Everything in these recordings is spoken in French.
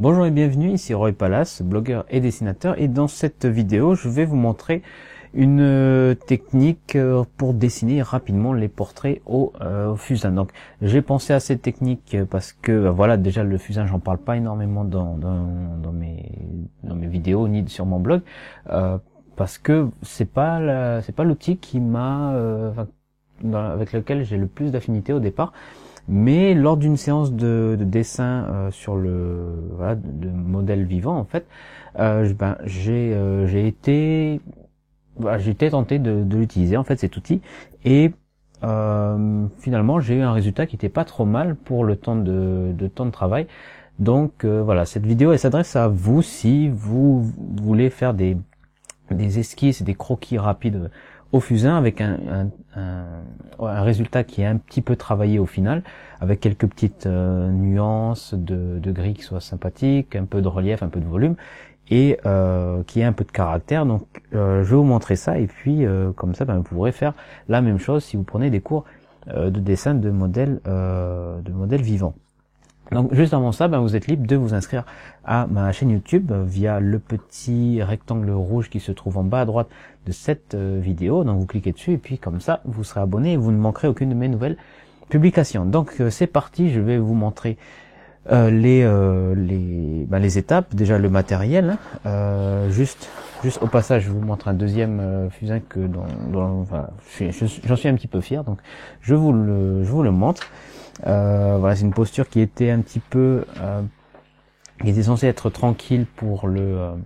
Bonjour et bienvenue, ici Roy Palace, blogueur et dessinateur, et dans cette vidéo je vais vous montrer une technique pour dessiner rapidement les portraits au fusain. Donc j'ai pensé à cette technique parce que voilà, déjà le fusain j'en parle pas énormément dans mes vidéos ni sur mon blog, parce que c'est pas l'outil qui m'a avec lequel j'ai le plus d'affinité au départ. Mais lors d'une séance de dessin sur de modèle vivant en fait, j'ai été tenté de l'utiliser en fait cet outil, et finalement j'ai eu un résultat qui était pas trop mal pour le temps de travail. Donc voilà, cette vidéo elle s'adresse à vous si vous voulez faire des esquisses et des croquis rapides au fusain avec un résultat qui est un petit peu travaillé au final, avec quelques petites nuances de gris qui soient sympathiques, un peu de relief, un peu de volume, et qui ait un peu de caractère. Donc je vais vous montrer ça, et puis comme ça vous pourrez faire la même chose si vous prenez des cours de dessin de modèles vivants. Donc juste avant ça, vous êtes libre de vous inscrire à ma chaîne YouTube via le petit rectangle rouge qui se trouve en bas à droite de cette vidéo. Donc vous cliquez dessus et puis comme ça vous serez abonné et vous ne manquerez aucune de mes nouvelles publications. Donc c'est parti, je vais vous montrer les étapes. Déjà le matériel, juste au passage je vous montre un deuxième fusain que j'en suis un petit peu fier, donc je vous le montre. Voilà, c'est une posture qui était un petit peu qui était censée être tranquille pour le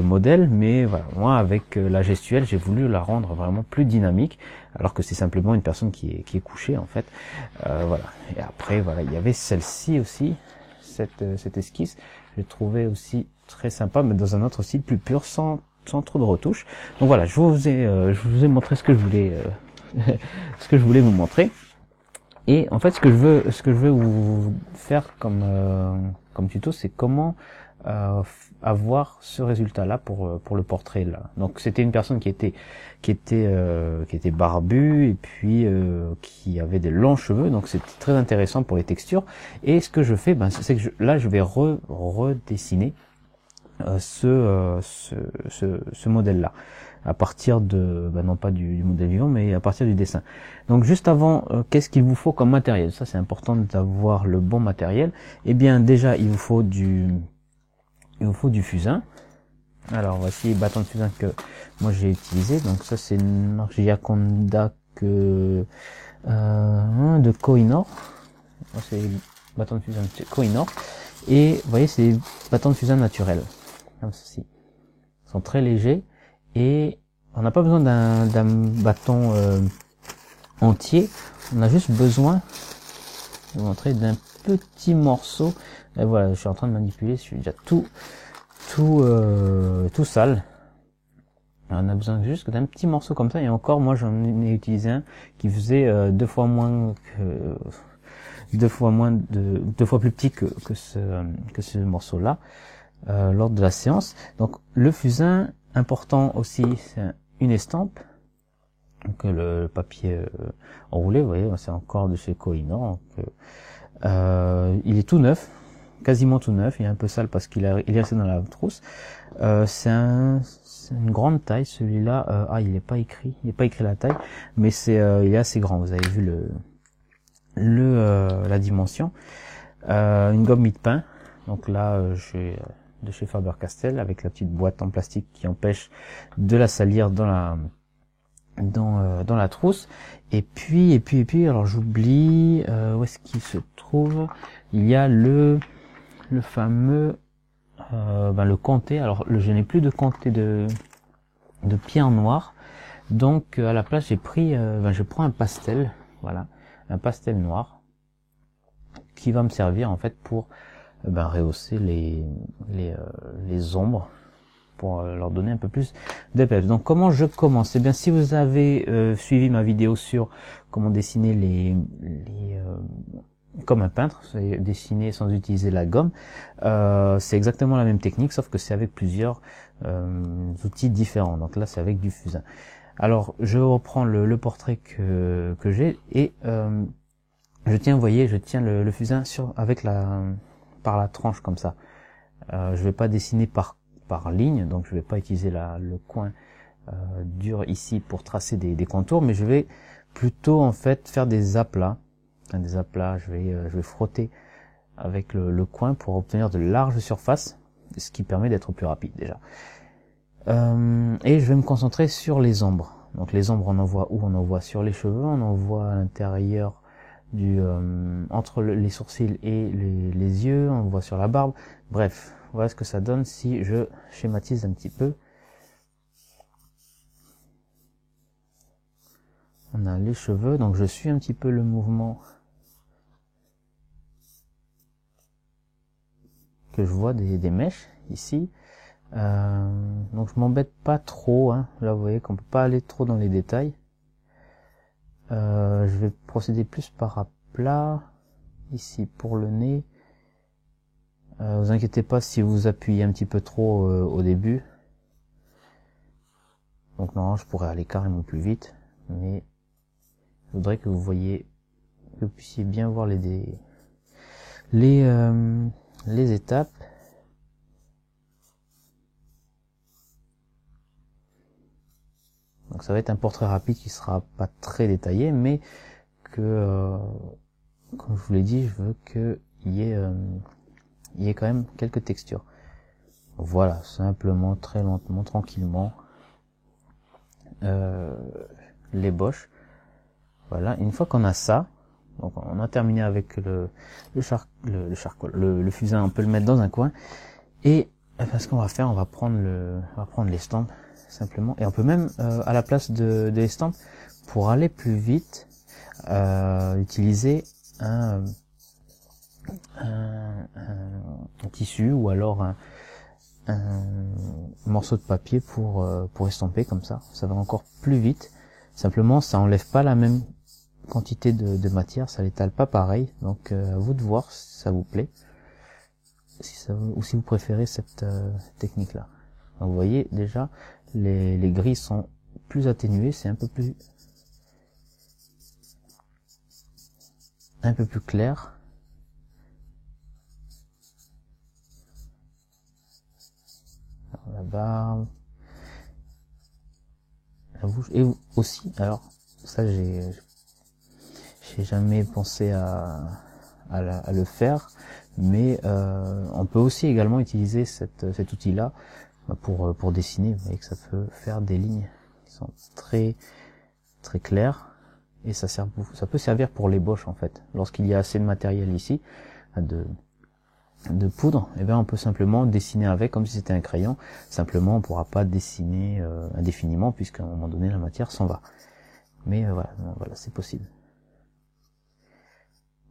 modèle, mais voilà, moi avec la gestuelle j'ai voulu la rendre vraiment plus dynamique, alors que c'est simplement une personne qui est couchée en fait. Voilà. Et après voilà, il y avait celle-ci aussi, cette esquisse, j'ai trouvé aussi très sympa, mais dans un autre style plus pur, sans trop de retouches. Donc voilà, je vous ai montré ce que je voulais vous montrer. Et en fait, ce que je veux vous faire comme tuto, c'est comment avoir ce résultat-là pour le portrait là. Donc c'était une personne qui était barbue et puis qui avait des longs cheveux, donc c'était très intéressant pour les textures. Et ce que je fais, c'est que je vais redessiner ce modèle-là, à partir de, non pas du modèle vivant, mais à partir du dessin. Donc juste avant, qu'est-ce qu'il vous faut comme matériel? Ça c'est important d'avoir le bon matériel. Eh bien déjà il vous faut du fusain. Alors voici les bâtons de fusain que moi j'ai utilisé. Donc ça c'est une marque Yakonda de Kohinoor. C'est les bâtons de fusain de Kohinoor. Et vous voyez, c'est des bâtons de fusain naturels, comme ceci. Ils sont très légers. Et on n'a pas besoin d'un bâton entier, on a juste besoin de vous montrer d'un petit morceau. Et voilà, je suis en train de manipuler, je suis déjà tout sale. Alors, on a besoin juste d'un petit morceau comme ça, et encore moi j'en ai utilisé un qui faisait deux fois plus petit que ce morceau là lors de la séance. Donc le fusain, important aussi, c'est une estampe. Donc le papier enroulé, vous voyez, c'est encore de chez Kohinoor. Il est tout neuf, quasiment tout neuf. Il est un peu sale parce qu'il est resté dans la trousse. C'est une grande taille, celui-là. Il n'est pas écrit la taille, mais il est assez grand. Vous avez vu la dimension. Une gomme mie-de-pain. Donc là, j'ai de chez Faber-Castell, avec la petite boîte en plastique qui empêche de la salir dans la trousse. Et puis alors j'oublie où est-ce qu'il se trouve. Il y a le fameux le comté. Alors je n'ai plus de comté de pierre noire, donc à la place je prends un pastel, voilà, un pastel noir qui va me servir en fait pour rehausser les ombres, pour leur donner un peu plus d'épaisseur. Donc comment je commence? Eh bien, si vous avez suivi ma vidéo sur comment dessiner comme un peintre, c'est dessiner sans utiliser la gomme, c'est exactement la même technique, sauf que c'est avec plusieurs outils différents. Donc là c'est avec du fusain. Alors je reprends le portrait que j'ai, et je tiens, vous voyez, le fusain avec par la tranche comme ça. Je vais pas dessiner par ligne, donc je vais pas utiliser le coin dur ici pour tracer des contours, mais je vais plutôt en fait faire des aplats. Des aplats, je vais frotter avec le coin pour obtenir de larges surfaces, ce qui permet d'être plus rapide déjà. Et je vais me concentrer sur les ombres. Donc les ombres, on en voit où? On en voit sur les cheveux, on en voit à l'intérieur entre les sourcils et les yeux, on voit sur la barbe. Bref, voilà ce que ça donne si je schématise un petit peu. On a les cheveux, donc je suis un petit peu le mouvement que je vois des mèches ici. Donc je m'embête pas trop, hein. Là vous voyez qu'on peut pas aller trop dans les détails. Je vais procéder plus par aplat ici pour le nez. Vous inquiétez pas si vous appuyez un petit peu trop au début. Donc non, je pourrais aller carrément plus vite, mais je voudrais que vous voyez, que vous puissiez bien voir les étapes. Donc ça va être un portrait rapide qui sera pas très détaillé, mais que, comme je vous l'ai dit, je veux qu'il y ait quand même quelques textures. Voilà, simplement, très lentement, tranquillement, l'ébauche. Voilà, une fois qu'on a ça, donc on a terminé avec le fusain, on peut le mettre dans un coin, et ce qu'on va faire, on va prendre l'estampe simplement, et on peut même à la place de l'estampe, pour aller plus vite, utiliser un tissu ou alors un morceau de papier pour estamper comme ça va encore plus vite. Simplement, ça enlève pas la même quantité de matière, ça l'étale pas pareil, donc à vous de voir si ça vous plaît, ou si vous préférez cette technique là. Donc, vous voyez déjà les gris sont plus atténués, c'est un peu plus clair. Alors, la barbe, la bouche, et aussi, alors ça j'ai jamais pensé à le faire, mais on peut aussi également utiliser cet outil là pour dessiner. Vous voyez que ça peut faire des lignes qui sont très très claires, et ça peut servir pour l'ébauche en fait. Lorsqu'il y a assez de matériel ici, de poudre, et bien on peut simplement dessiner avec comme si c'était un crayon. Simplement on pourra pas dessiner indéfiniment, puisqu'à un moment donné la matière s'en va. Mais voilà, c'est possible.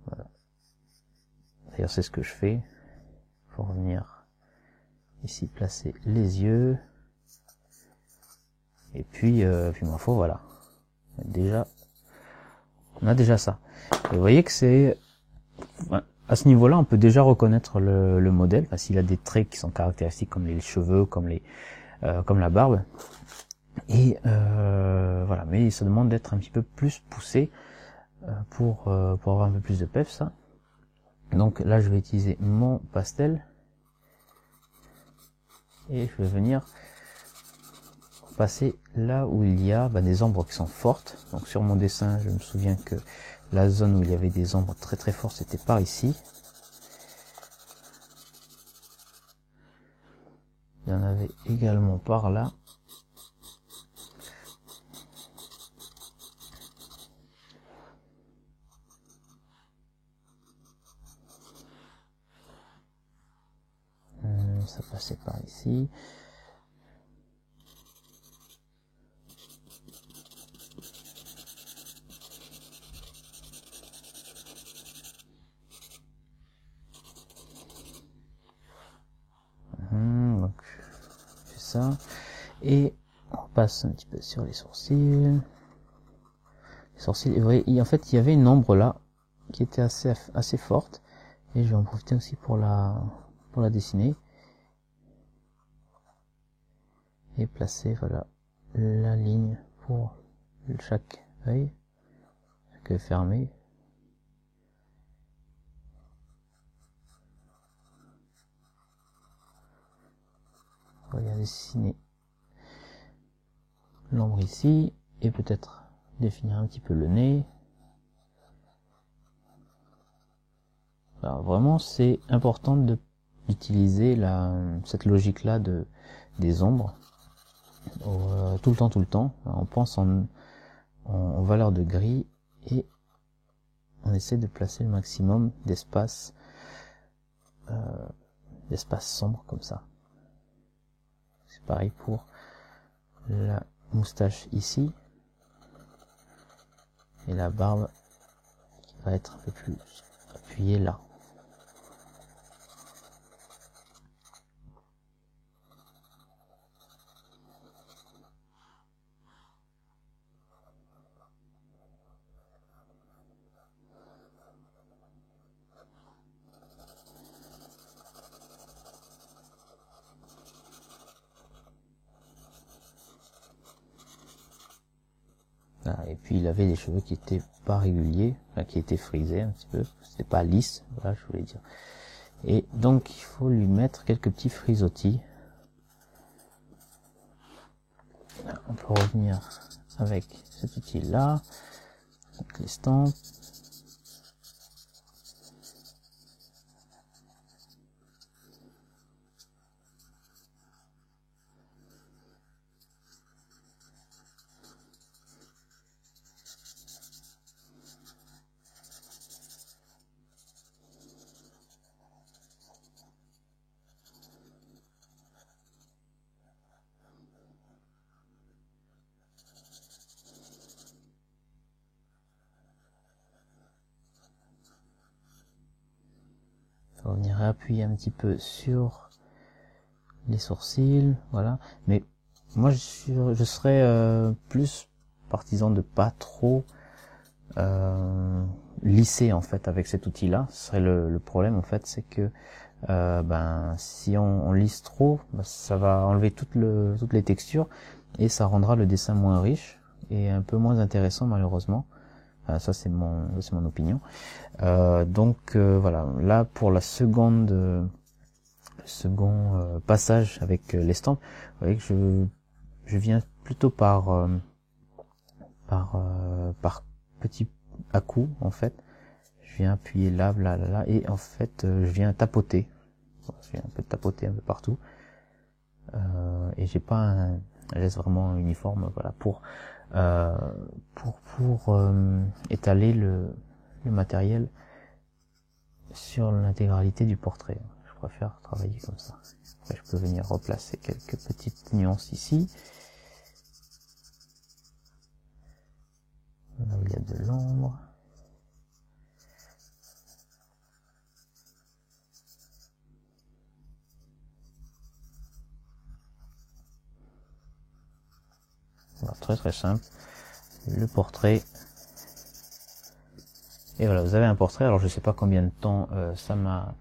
Voilà. D'ailleurs c'est ce que je fais. Faut revenir ici, placer les yeux, et puis ma foi, voilà. On a déjà ça. Et vous voyez que c'est à ce niveau-là, on peut déjà reconnaître le modèle, s'il a des traits qui sont caractéristiques comme les cheveux, comme la barbe. Et voilà, mais ça demande d'être un petit peu plus poussé pour avoir un peu plus de pef, ça. Donc là, je vais utiliser mon pastel et je vais venir passer là où il y a des ombres qui sont fortes. Donc sur mon dessin, je me souviens que la zone où il y avait des ombres très très fortes, c'était par ici. Il y en avait également par là. Ça passait par ici. Donc je fais ça, et on passe un petit peu sur les sourcils. Et vous voyez, en fait il y avait une ombre là qui était assez forte, et je vais en profiter aussi pour la dessiner et placer la ligne pour chaque œil fermé. dessiner l'ombre ici, et peut-être définir un petit peu le nez. Alors vraiment, c'est important d'utiliser cette logique-là des ombres tout le temps. On pense en valeur de gris et on essaie de placer le maximum d'espace sombre comme ça. C'est pareil pour la moustache ici et la barbe qui va être un peu plus appuyée là. Et puis il avait des cheveux qui étaient pas réguliers, qui étaient frisés un petit peu, c'était pas lisse, voilà, je voulais dire. Et donc il faut lui mettre quelques petits frisottis. On peut revenir avec cet outil là, avec l'estampe. On va venir appuyer un petit peu sur les sourcils, voilà. Mais moi je serais plus partisan de pas trop lisser en fait avec cet outil là. Ce serait le problème en fait, c'est que si on lisse trop, ça va enlever toutes les textures et ça rendra le dessin moins riche et un peu moins intéressant malheureusement. Ça c'est mon opinion. Donc voilà, là pour le second passage avec l'estampe, vous voyez que je viens plutôt par petits à-coups en fait. Je viens appuyer là et en fait je viens tapoter. Je viens un peu tapoter un peu partout. Et j'ai pas un geste vraiment uniforme, voilà, pour étaler le matériel sur l'intégralité du portrait. Je préfère travailler comme ça. Après, je peux venir replacer quelques petites nuances ici. Là où il y a de l'ombre. Alors, très simple. Le portrait. Et voilà, vous avez un portrait. Alors je sais pas combien de temps ça m'a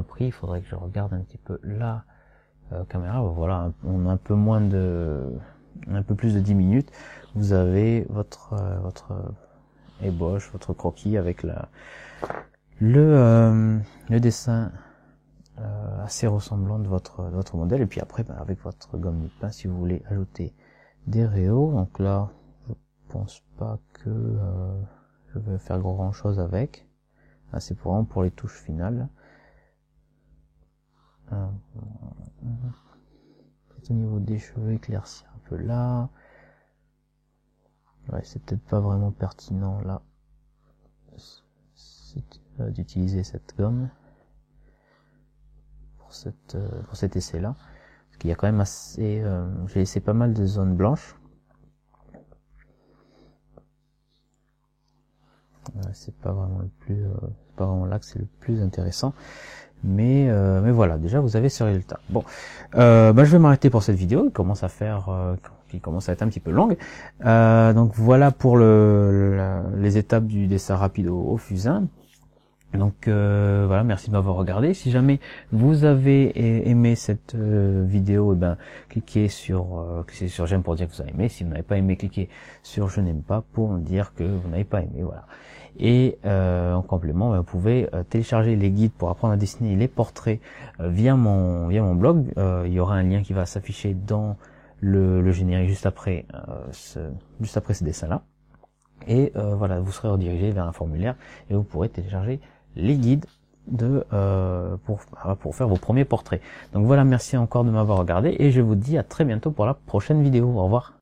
pris. Il faudrait que je regarde un petit peu la caméra. Voilà, on a un peu plus de 10 minutes. Vous avez votre ébauche, votre croquis avec le dessin assez ressemblant de votre modèle. Et puis après, avec votre gomme de pain, si vous voulez ajouter des réaux. Donc là, je pense pas que je vais faire grand chose avec. Là, c'est vraiment pour les touches finales. Au niveau des cheveux, éclaircir un peu là. Ouais, c'est peut-être pas vraiment pertinent là d'utiliser cette gomme pour cet essai là, parce qu'il y a quand même assez j'ai laissé pas mal de zones blanches. C'est pas vraiment c'est pas vraiment là que c'est le plus intéressant, mais voilà, déjà vous avez ce résultat. Bon, je vais m'arrêter pour cette vidéo qui commence à être un petit peu longue. Donc voilà pour les étapes du dessin rapide au fusain. Donc voilà, merci de m'avoir regardé. Si jamais vous avez aimé cette vidéo, cliquez sur j'aime pour dire que vous avez aimé. Si vous n'avez pas aimé, cliquez sur je n'aime pas pour me dire que vous n'avez pas aimé. Voilà. Et en complément, vous pouvez télécharger les guides pour apprendre à dessiner les portraits via mon blog. Il y aura un lien qui va s'afficher dans le générique juste après ces dessins-là. Et voilà, vous serez redirigé vers un formulaire et vous pourrez télécharger les guides pour faire vos premiers portraits. Donc voilà, merci encore de m'avoir regardé et je vous dis à très bientôt pour la prochaine vidéo. Au revoir.